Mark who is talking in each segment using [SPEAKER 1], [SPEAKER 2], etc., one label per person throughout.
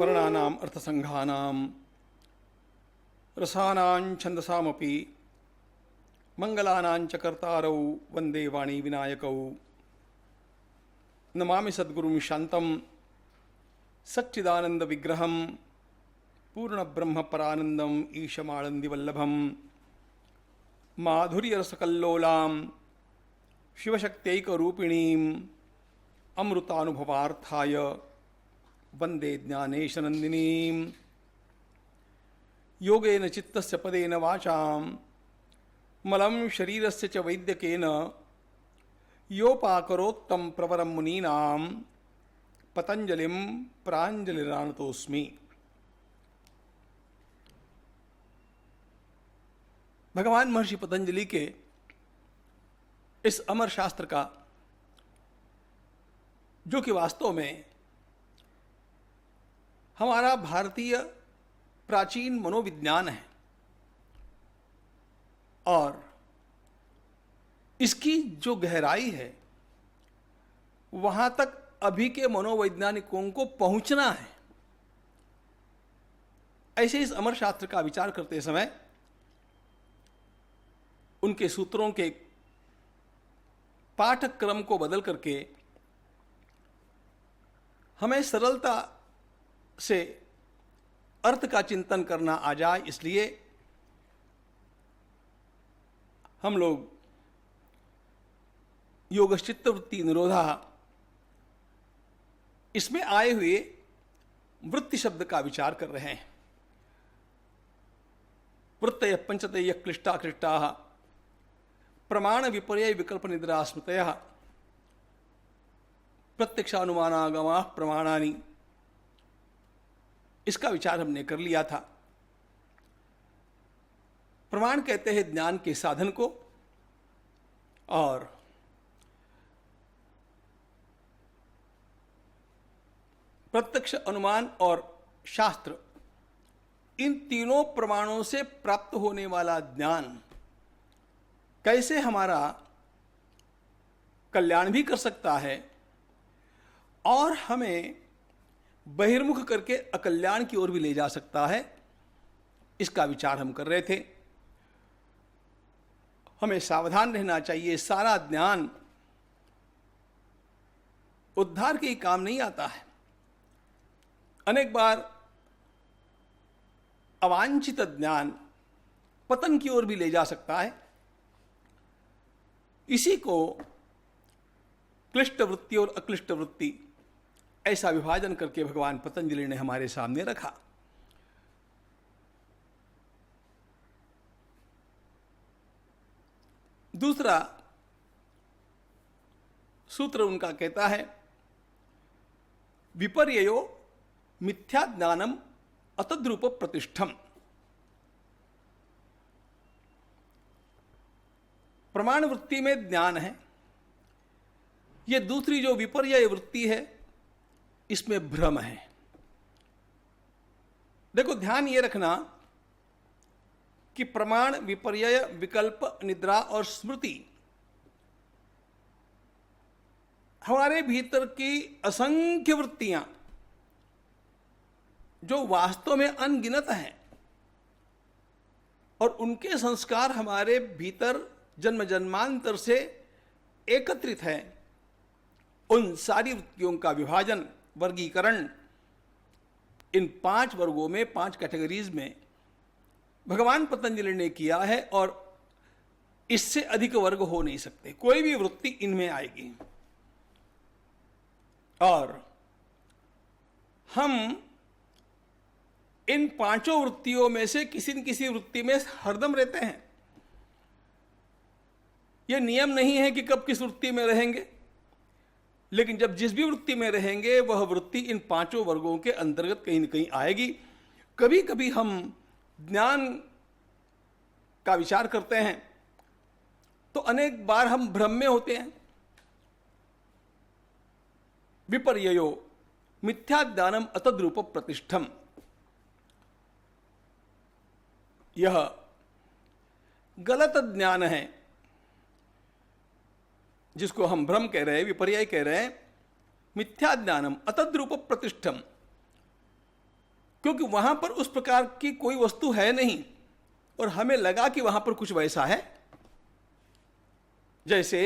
[SPEAKER 1] वर्णानाम् अर्थसंघानां रसानां छन्दसामपि मंगलानां च कर्तारौ वन्दे वाणी विनायकौ। नमामि सद्गुरुं शान्तं सच्चिदानंद विग्रहं पूर्णब्रह्मपरानन्दम् ईशमानन्दिवल्लभं माधुर्यरसकल्लोलां शिवशक्त्यैकरूपिणीम् अमृतानुभवार्थाय वन्दे ज्ञानेशनन्दिनीं। योगेन चित्तस्य पदेन वाचां मलं शरीरस्य च वैद्यकेन योपाकरोत्तं प्रवरं मुनीनां पतंजलिं प्राञ्जलिरानतोऽस्मि। भगवान महर्षि पतंजलि के इस अमर शास्त्र का, जो कि वास्तव में हमारा भारतीय प्राचीन मनोविज्ञान है और इसकी जो गहराई है वहां तक अभी के मनोवैज्ञानिकों को पहुंचना है। ऐसे इस अमर शास्त्र का विचार करते समय उनके सूत्रों के पाठक्रम को बदल करके हमें सरलता से अर्थ का चिंतन करना आ जाए, इसलिए हम लोग योगश्चित्तवृत्ति निरोधा इसमें आए हुए वृत्ति शब्द का विचार कर रहे हैं। वृत्तय पंचतय क्लिष्टा क्लिष्टा प्रमाण विपर्य विकल्प निद्रा स्मृतय प्रत्यक्षानुमानागमा प्रमाणानि, इसका विचार हमने कर लिया था। प्रमाण कहते हैं ज्ञान के साधन को, और प्रत्यक्ष, अनुमान और शास्त्र, इन तीनों प्रमाणों से प्राप्त होने वाला ज्ञान कैसे हमारा कल्याण भी कर सकता है और हमें बहिर्मुख करके अकल्याण की ओर भी ले जा सकता है, इसका विचार हम कर रहे थे। हमें सावधान रहना चाहिए, सारा ज्ञान उद्धार के ही काम नहीं आता है। अनेक बार अवांछित ज्ञान पतन की ओर भी ले जा सकता है। इसी को क्लिष्ट वृत्ति और अक्लिष्ट वृत्ति ऐसा विभाजन करके भगवान पतंजलि ने हमारे सामने रखा। दूसरा सूत्र उनका कहता है, विपर्ययो मिथ्या ज्ञानम अतद्रूप प्रतिष्ठम। प्रमाण वृत्ति में ज्ञान है, यह दूसरी जो विपर्यय वृत्ति है इसमें भ्रम है। देखो, ध्यान ये रखना कि प्रमाण, विपर्यय, विकल्प, निद्रा और स्मृति हमारे भीतर की असंख्य वृत्तियां जो वास्तव में अनगिनत हैं और उनके संस्कार हमारे भीतर जन्म जन्मांतर से एकत्रित हैं, उन सारी वृत्तियों का विभाजन, वर्गीकरण इन 5 वर्गों में, 5 कैटेगरीज में भगवान पतंजलि ने किया है और इससे अधिक वर्ग हो नहीं सकते। कोई भी वृत्ति इनमें आएगी और हम इन 5 वृत्तियों में से किसी न किसी वृत्ति में हरदम रहते हैं। यह नियम नहीं है कि कब किस वृत्ति में रहेंगे, लेकिन जब जिस भी वृत्ति में रहेंगे वह वृत्ति इन 5 वर्गों के अंतर्गत कहीं न कहीं आएगी। कभी कभी हम ज्ञान का विचार करते हैं तो अनेक बार हम भ्रम में होते हैं। विपर्ययो मिथ्या ज्ञानम अतद्रूप प्रतिष्ठम, यह गलत ज्ञान है जिसको हम भ्रम कह रहे हैं, विपर्यय कह रहे हैं। मिथ्या ज्ञानम अतद्रूप प्रतिष्ठम, क्योंकि वहां पर उस प्रकार की कोई वस्तु है नहीं और हमें लगा कि वहां पर कुछ वैसा है। जैसे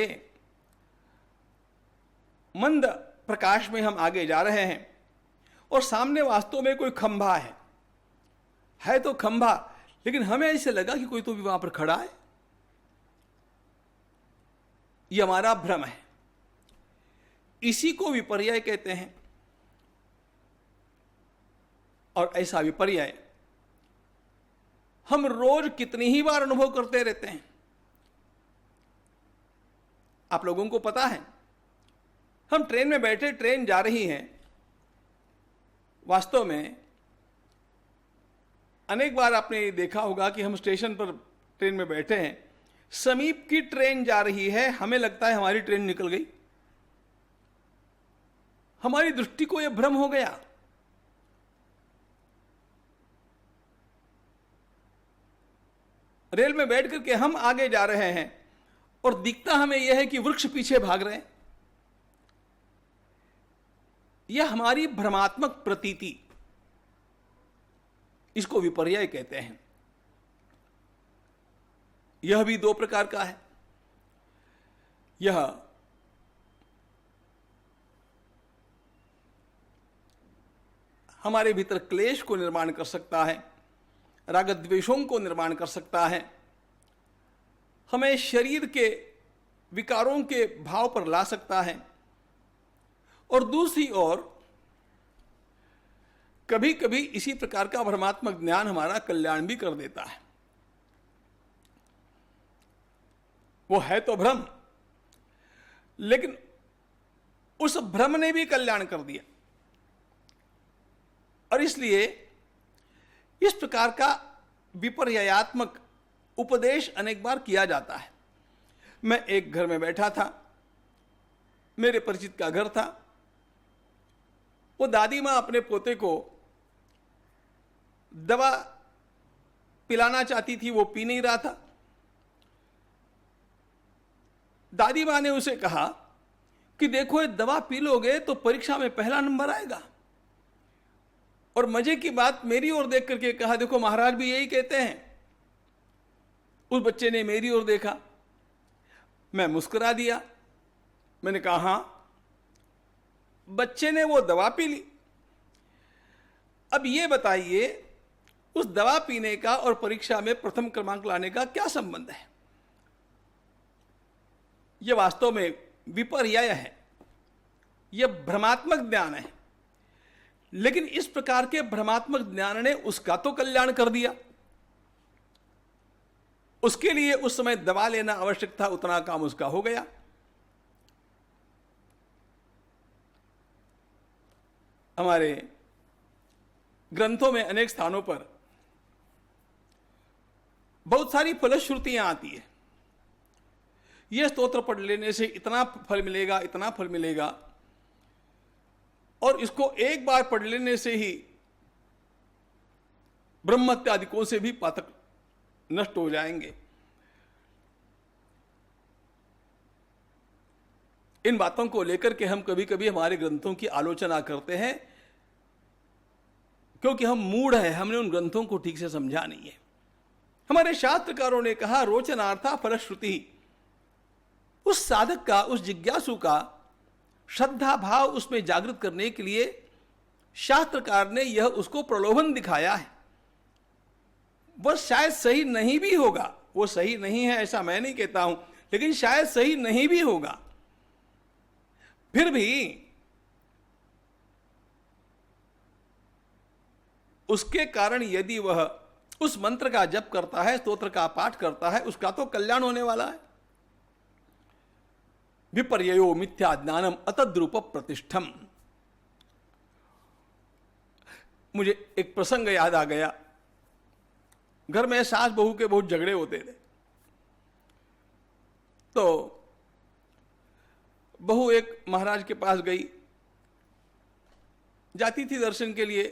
[SPEAKER 1] मंद प्रकाश में हम आगे जा रहे हैं और सामने वास्तव में कोई खंभा है तो खंभा, लेकिन हमें ऐसे लगा कि कोई तो भी वहां पर खड़ा है। यह हमारा भ्रम है, इसी को विपर्यय कहते हैं। और ऐसा विपर्यय हम रोज कितनी ही बार अनुभव करते रहते हैं। आप लोगों को पता है, हम ट्रेन में बैठे, ट्रेन जा रही है, वास्तव में अनेक बार आपने देखा होगा कि हम स्टेशन पर ट्रेन में बैठे हैं, समीप की ट्रेन जा रही है, हमें लगता है हमारी ट्रेन निकल गई, हमारी दृष्टि को यह भ्रम हो गया। रेल में बैठ करके हम आगे जा रहे हैं और दिखता हमें यह है कि वृक्ष पीछे भाग रहे हैं। यह हमारी भ्रमात्मक प्रतीति, इसको विपर्यय कहते हैं। यह भी दो प्रकार का है। यह हमारे भीतर क्लेश को निर्माण कर सकता है, राग द्वेषों को निर्माण कर सकता है, हमें शरीर के विकारों के भाव पर ला सकता है, और दूसरी ओर कभी कभी इसी प्रकार का भ्रमात्मक ज्ञान हमारा कल्याण भी कर देता है। वो है तो भ्रम, लेकिन उस भ्रम ने भी कल्याण कर दिया। और इसलिए इस प्रकार का विपर्ययात्मक उपदेश अनेक बार किया जाता है। मैं एक घर में बैठा था, मेरे परिचित का घर था। वो दादी मां अपने पोते को दवा पिलाना चाहती थी, वो पी नहीं रहा था। दादी मां ने उसे कहा कि देखो, ये दवा पी लोगे तो परीक्षा में पहला नंबर आएगा। और मजे की बात, मेरी ओर देख करके कहा, देखो महाराज भी यही कहते हैं। उस बच्चे ने मेरी ओर देखा, मैं मुस्कुरा दिया। मैंने कहा हाँ। बच्चे ने वो दवा पी ली। अब ये बताइए, उस दवा पीने का और परीक्षा में प्रथम क्रमांक लाने का क्या संबंध है? यह वास्तव में विपर्यय है, यह भ्रमात्मक ज्ञान है। लेकिन इस प्रकार के भ्रमात्मक ज्ञान ने उसका तो कल्याण कर दिया। उसके लिए उस समय दवा लेना आवश्यक था, उतना काम उसका हो गया। हमारे ग्रंथों में अनेक स्थानों पर बहुत सारी फलश्रुतियां आती है। यह स्तोत्र पढ़ लेने से इतना फल मिलेगा, इतना फल मिलेगा, और इसको एक बार पढ़ लेने से ही ब्रह्महत्या आदिकों से भी पातक नष्ट हो जाएंगे। इन बातों को लेकर के हम कभी कभी हमारे ग्रंथों की आलोचना करते हैं, क्योंकि हम मूढ़ हैं, हमने उन ग्रंथों को ठीक से समझा नहीं है। हमारे शास्त्रकारों ने कहा, रोचनार्था फलश्रुति। उस साधक का, उस जिज्ञासु का श्रद्धा भाव उसमें जागृत करने के लिए शास्त्रकार ने यह उसको प्रलोभन दिखाया है। वह शायद सही नहीं भी होगा, वो सही नहीं है ऐसा मैं नहीं कहता हूं, लेकिन शायद सही नहीं भी होगा। फिर भी उसके कारण यदि वह उस मंत्र का जप करता है, स्तोत्र का पाठ करता है, उसका तो कल्याण होने वाला है। विपर्ययो मिथ्या ज्ञानम अतद्रूप प्रतिष्ठम। मुझे एक प्रसंग याद आ गया। घर में सास बहू के बहुत झगड़े होते थे। तो बहू एक महाराज के पास गई, जाती थी दर्शन के लिए।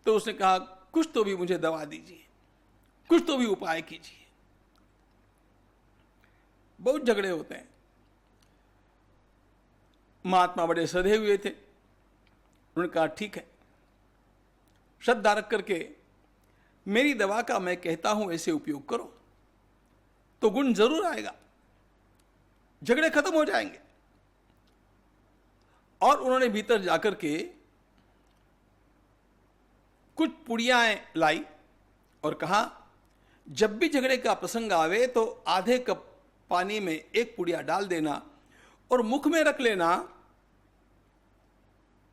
[SPEAKER 1] तो उसने कहा, कुछ तो भी मुझे दवा दीजिए, कुछ तो भी उपाय कीजिए। बहुत झगड़े होते हैं। महात्मा बड़े सधे हुए थे। उन्होंने कहा ठीक है, श्रद्धा रख करके मेरी दवा का मैं कहता हूं ऐसे उपयोग करो, तो गुण जरूर आएगा, झगड़े खत्म हो जाएंगे। और उन्होंने भीतर जाकर के कुछ पुड़ियां लाई और कहा, जब भी झगड़े का प्रसंग आवे तो आधे कप पानी में एक पुड़िया डाल देना और मुख में रख लेना,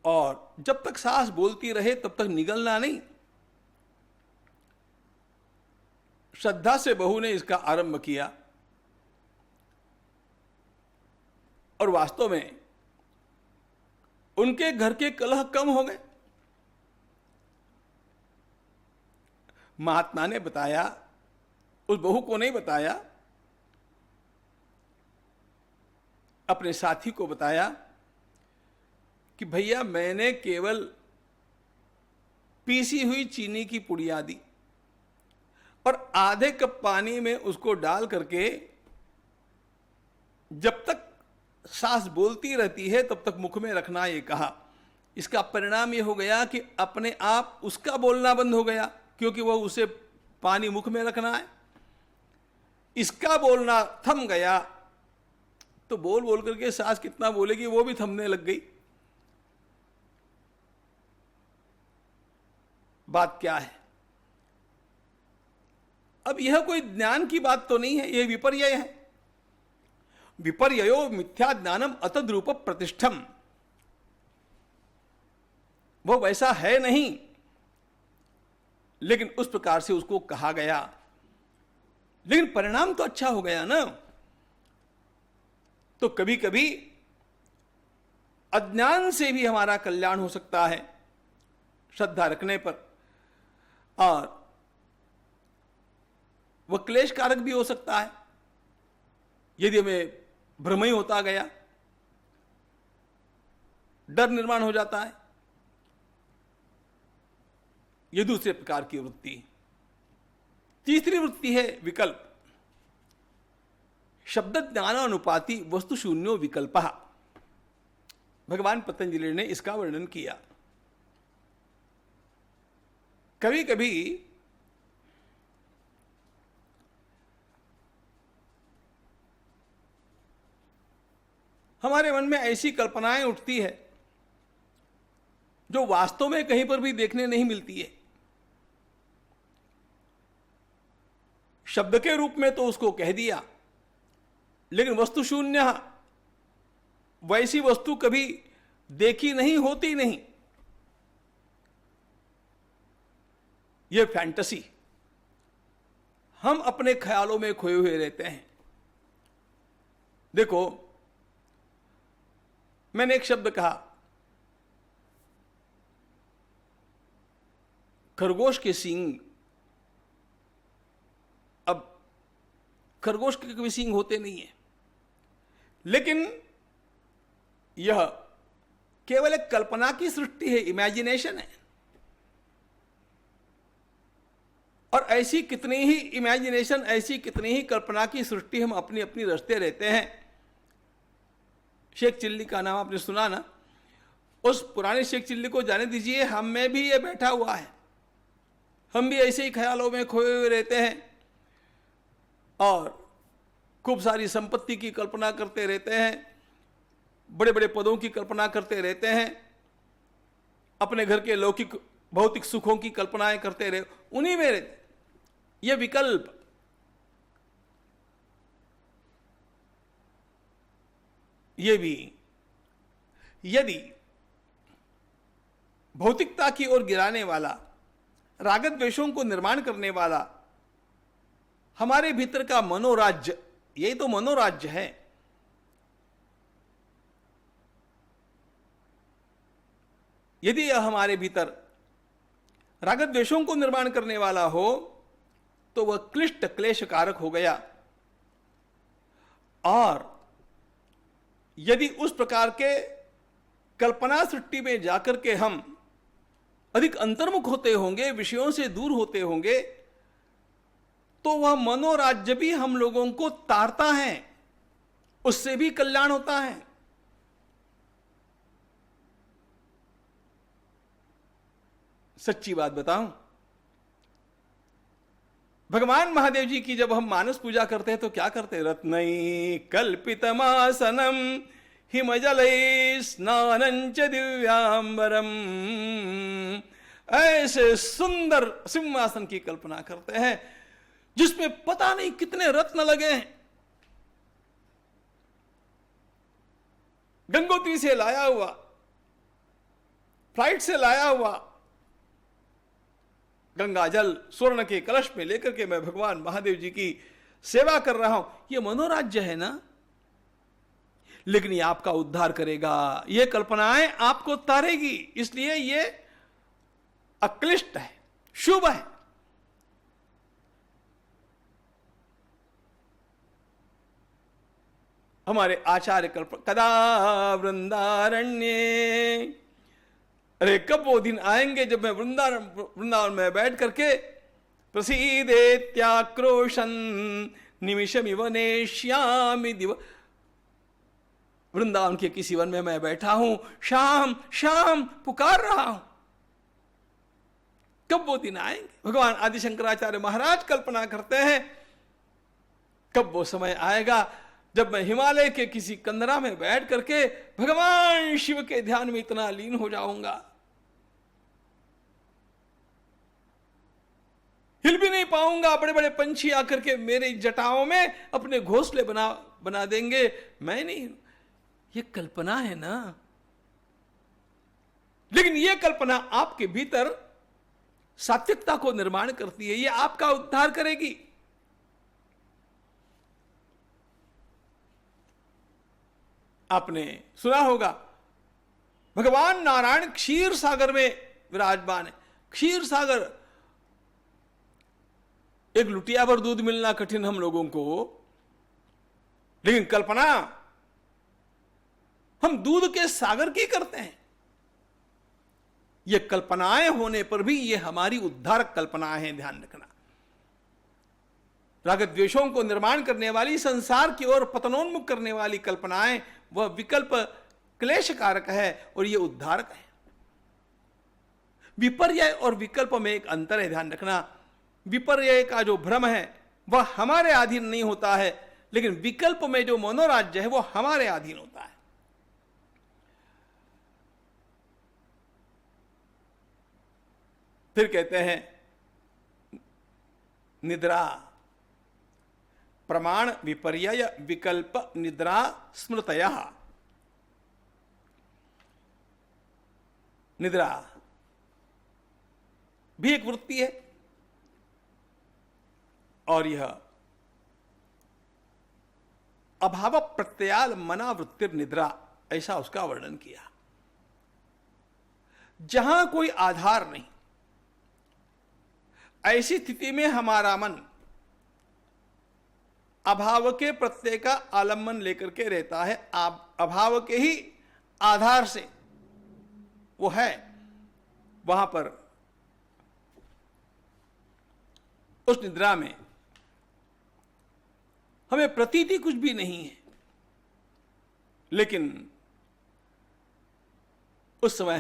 [SPEAKER 1] और जब तक सांस बोलती रहे तब तक निगलना नहीं। श्रद्धा से बहू ने इसका आरंभ किया और वास्तव में उनके घर के कलह कम हो गए। महात्मा ने बताया, उस बहू को नहीं बताया, अपने साथी को बताया कि भैया मैंने केवल पीसी हुई चीनी की पुड़िया दी और आधे कप पानी में उसको डाल करके जब तक सांस बोलती रहती है तब तक मुख में रखना ये कहा। इसका परिणाम ये हो गया कि अपने आप उसका बोलना बंद हो गया, क्योंकि वह उसे पानी मुख में रखना है। इसका बोलना थम गया, तो बोल बोल करके सांस कितना बोलेगी वो भी थमने लग गई। बात क्या है? अब यह कोई ज्ञान की बात तो नहीं है, यह विपर्यय है। विपर्ययो मिथ्या ज्ञानम अतद्रूप प्रतिष्ठम। वो वैसा है नहीं, लेकिन उस प्रकार से उसको कहा गया, लेकिन परिणाम तो अच्छा हो गया ना। तो कभी कभी अज्ञान से भी हमारा कल्याण हो सकता है श्रद्धा रखने पर, और वह क्लेश कारक भी हो सकता है यदि हमें भ्रम ही होता गया, डर निर्माण हो जाता है। यह दूसरे प्रकार की वृत्ति। तीसरी वृत्ति है विकल्प। शब्द ज्ञानानुपाति वस्तु शून्यो विकल्प। भगवान पतंजलि ने इसका वर्णन किया। कभी कभी हमारे मन में ऐसी कल्पनाएं उठती है जो वास्तव में कहीं पर भी देखने नहीं मिलती है। शब्द के रूप में तो उसको कह दिया, लेकिन वस्तु शून्य, वैसी वस्तु कभी देखी नहीं, होती नहीं। यह फैंटेसी, हम अपने ख्यालों में खोए हुए रहते हैं। देखो, मैंने एक शब्द कहा, खरगोश के सींग। अब खरगोश के कभी सींग होते नहीं है, लेकिन यह केवल एक कल्पना की सृष्टि है, इमेजिनेशन है। और ऐसी कितनी ही इमेजिनेशन, ऐसी कितनी ही कल्पना की सृष्टि हम अपनी अपनी रचते रहते हैं। शेख चिल्ली का नाम आपने सुना ना? उस पुराने शेख चिल्ली को जाने दीजिए, हम में भी ये बैठा हुआ है। हम भी ऐसे ही ख्यालों में खोए हुए रहते हैं और खूब सारी संपत्ति की कल्पना करते रहते हैं, बड़े बड़े पदों की कल्पना करते रहते हैं, अपने घर के लौकिक भौतिक सुखों की कल्पनाएं करते रहे, उन्हीं में रहते। ये विकल्प, ये भी यदि भौतिकता की ओर गिराने वाला, राग द्वेषों को निर्माण करने वाला हमारे भीतर का मनोराज्य, यही तो मनोराज्य है। यदि यह हमारे भीतर राग द्वेषों को निर्माण करने वाला हो तो वह क्लिष्ट क्लेश कारक हो गया। और यदि उस प्रकार के कल्पना सृष्टि में जाकर के हम अधिक अंतर्मुख होते होंगे, विषयों से दूर होते होंगे, तो वह मनोराज्य भी हम लोगों को तारता है, उससे भी कल्याण होता है। सच्ची बात बताऊं, भगवान महादेव जी की जब हम मानस पूजा करते हैं तो क्या करते हैं? रत्नई कल्पितमासनम हिमजलई स्नानंच दिव्यांबरम, ऐसे सुंदर सिंहासन की कल्पना करते हैं जिसमें पता नहीं कितने रत्न लगे हैं। गंगोत्री से लाया हुआ, फ्लाइट से लाया हुआ गंगा जल स्वर्ण के कलश में लेकर के मैं भगवान महादेव जी की सेवा कर रहा हूं। यह मनोराज्य है ना, लेकिन ये आपका उद्धार करेगा, ये कल्पनाएं आपको तारेगी, इसलिए ये अक्लिष्ट है, शुभ है। हमारे आचार्य कल्प कदा वृंदारण्ये, अरे कब वो दिन आएंगे जब मैं वृंदावन में बैठ करके प्रसीदेत्याक्रोशन निमिषमिव नेष्यामि दिव, वृंदावन के किसी वन में मैं बैठा हूं, शाम शाम पुकार रहा हूं, कब वो दिन आएंगे? भगवान आदि शंकराचार्य महाराज कल्पना करते हैं कब वो समय आएगा जब मैं हिमालय के किसी कंदरा में बैठ करके भगवान शिव के ध्यान में इतना लीन हो जाऊंगा, हिल भी नहीं पाऊंगा, बड़े बड़े पंछी आकर के मेरे जटाओं में अपने घोंसले बना देंगे, मैं नहीं। ये कल्पना है ना, लेकिन ये कल्पना आपके भीतर सात्विकता को निर्माण करती है, ये आपका उद्धार करेगी। आपने सुना होगा भगवान नारायण क्षीर सागर में विराजमान है। क्षीर सागर, एक लुटिया भर दूध मिलना कठिन हम लोगों को, लेकिन कल्पना हम दूध के सागर की करते हैं। ये कल्पनाएं होने पर भी ये हमारी उद्धारक कल्पनाएं हैं, ध्यान रखना। राग द्वेषों को निर्माण करने वाली, संसार की ओर पतनोन्मुख करने वाली कल्पनाएं, वह विकल्प क्लेश कारक है और यह उद्धारक है। विपर्यय और विकल्प में एक अंतर है, ध्यान रखना। विपर्यय का जो भ्रम है वह हमारे अधीन नहीं होता है, लेकिन विकल्प में जो मनोराज्य है वह हमारे अधीन होता है। फिर कहते हैं निद्रा प्रमाण विपर्यय विकल्प निद्रा स्मृतया। निद्रा भी एक वृत्ति है और यह अभाव प्रत्याल मना वृत्ति निद्रा, ऐसा उसका वर्णन किया। जहां कोई आधार नहीं, ऐसी स्थिति में हमारा मन अभाव के प्रत्यय का आलम्बन लेकर के रहता है। अभाव के ही आधार से वो है, वहां पर उस निद्रा में हमें प्रतीति कुछ भी नहीं है, लेकिन उस समय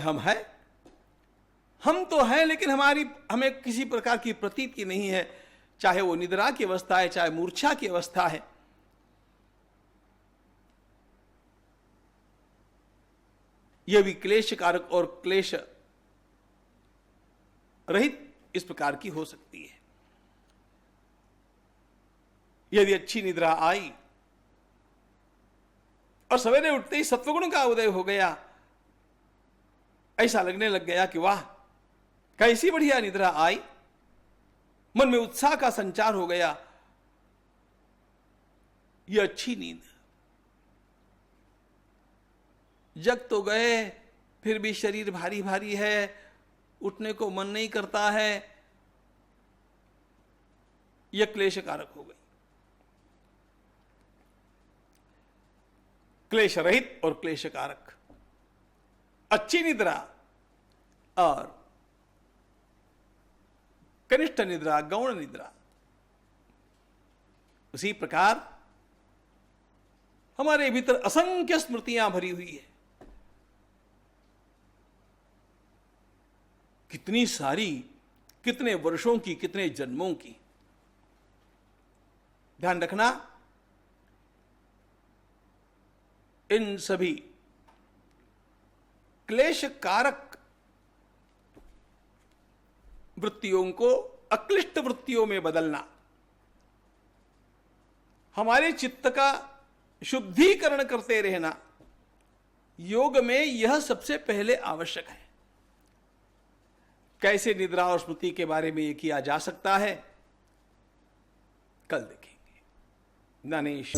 [SPEAKER 1] हम तो हैं, लेकिन हमें किसी प्रकार की प्रतीति नहीं है, चाहे वो निद्रा की अवस्था है, चाहे मूर्छा की अवस्था है। यह भी क्लेश कारक और क्लेश रहित इस प्रकार की हो सकती है। यदि अच्छी निद्रा आई और सवेरे उठते ही सत्वगुण का उदय हो गया, ऐसा लगने लग गया कि वाह कैसी बढ़िया निद्रा आई, मन में उत्साह का संचार हो गया, यह अच्छी नींद। जग तो गए फिर भी शरीर भारी भारी है, उठने को मन नहीं करता है, यह क्लेश कारक हो गई। क्लेश रहित और क्लेश कारक अच्छी निद्रा और कनिष्ठ निद्रा, गौण निद्रा। उसी प्रकार हमारे भीतर असंख्य स्मृतियां भरी हुई है कितनी सारी, कितने वर्षों की, कितने जन्मों की। ध्यान रखना, इन सभी क्लेश कारक वृत्तियों को अक्लिष्ट वृत्तियों में बदलना, हमारे चित्त का शुद्धिकरण करते रहना, योग में यह सबसे पहले आवश्यक है। कैसे निद्रा और स्मृति के बारे में यह किया जा सकता है, कल देखेंगे। ननेश।